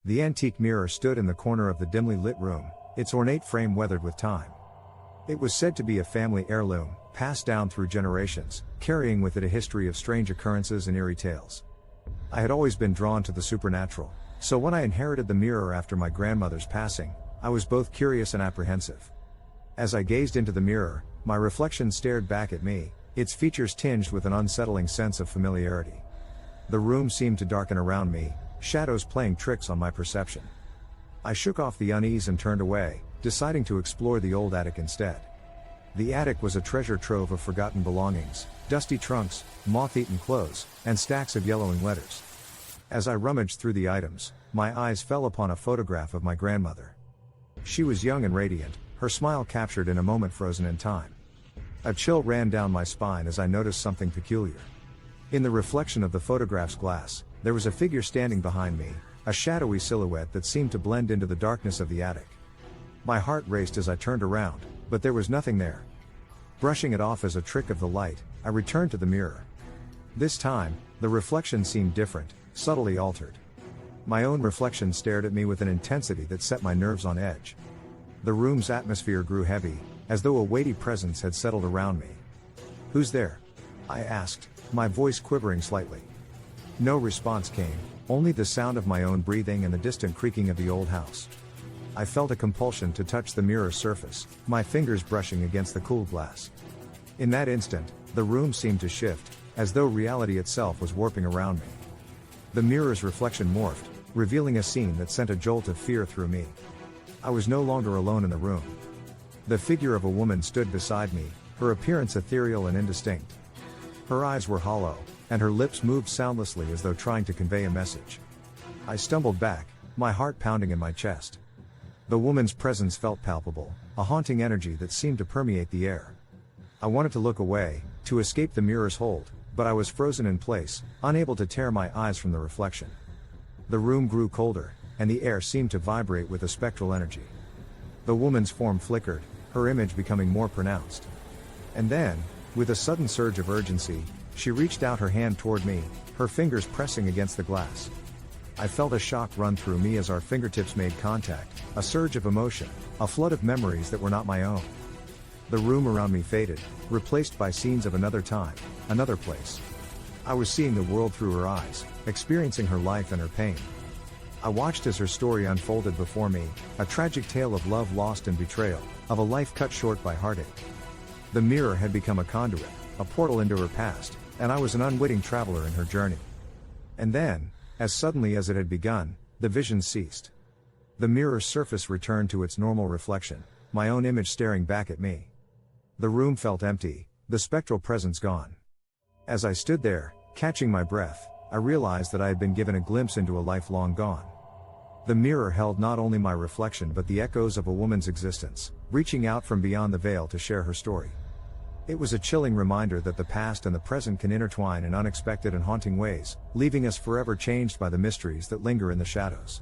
The antique mirror stood in the corner of the dimly lit room, its ornate frame weathered with time. It was said to be a family heirloom, passed down through generations, carrying with it a history of strange occurrences and eerie tales. I had always been drawn to the supernatural, so when I inherited the mirror after my grandmother's passing, I was both curious and apprehensive. As I gazed into the mirror, my reflection stared back at me, its features tinged with an unsettling sense of familiarity. The room seemed to darken around me, shadows playing tricks on my perception. I shook off the unease and turned away, deciding to explore the old attic instead. The attic was a treasure trove of forgotten belongings, dusty trunks, moth-eaten clothes, and stacks of yellowing letters. As I rummaged through the items, my eyes fell upon a photograph of my grandmother. She was young and radiant, her smile captured in a moment frozen in time. A chill ran down my spine as I noticed something peculiar. In the reflection of the photograph's glass, there was a figure standing behind me, a shadowy silhouette that seemed to blend into the darkness of the attic. My heart raced as I turned around, but there was nothing there. Brushing it off as a trick of the light, I returned to the mirror. This time, the reflection seemed different, subtly altered. My own reflection stared at me with an intensity that set my nerves on edge. The room's atmosphere grew heavy, as though a weighty presence had settled around me. "Who's there?" I asked, my voice quivering slightly. No response came, only the sound of my own breathing and the distant creaking of the old house. I felt a compulsion to touch the mirror's surface, my fingers brushing against the cool glass. In that instant, the room seemed to shift, as though reality itself was warping around me. The mirror's reflection morphed, revealing a scene that sent a jolt of fear through me. I was no longer alone in the room. The figure of a woman stood beside me, her appearance ethereal and indistinct. Her eyes were hollow, and her lips moved soundlessly as though trying to convey a message. I stumbled back, my heart pounding in my chest. The woman's presence felt palpable, a haunting energy that seemed to permeate the air. I wanted to look away, to escape the mirror's hold, but I was frozen in place, unable to tear my eyes from the reflection. The room grew colder, and the air seemed to vibrate with a spectral energy. The woman's form flickered, her image becoming more pronounced. And then, with a sudden surge of urgency, she reached out her hand toward me, her fingers pressing against the glass. I felt a shock run through me as our fingertips made contact, a surge of emotion, a flood of memories that were not my own. The room around me faded, replaced by scenes of another time, another place. I was seeing the world through her eyes, experiencing her life and her pain. I watched as her story unfolded before me, a tragic tale of love lost and betrayal, of a life cut short by heartache. The mirror had become a conduit, a portal into her past, and I was an unwitting traveler in her journey. And then, as suddenly as it had begun, the vision ceased. The mirror's surface returned to its normal reflection, my own image staring back at me. The room felt empty, the spectral presence gone. As I stood there, catching my breath, I realized that I had been given a glimpse into a life long gone. The mirror held not only my reflection but the echoes of a woman's existence, reaching out from beyond the veil to share her story. It was a chilling reminder that the past and the present can intertwine in unexpected and haunting ways, leaving us forever changed by the mysteries that linger in the shadows.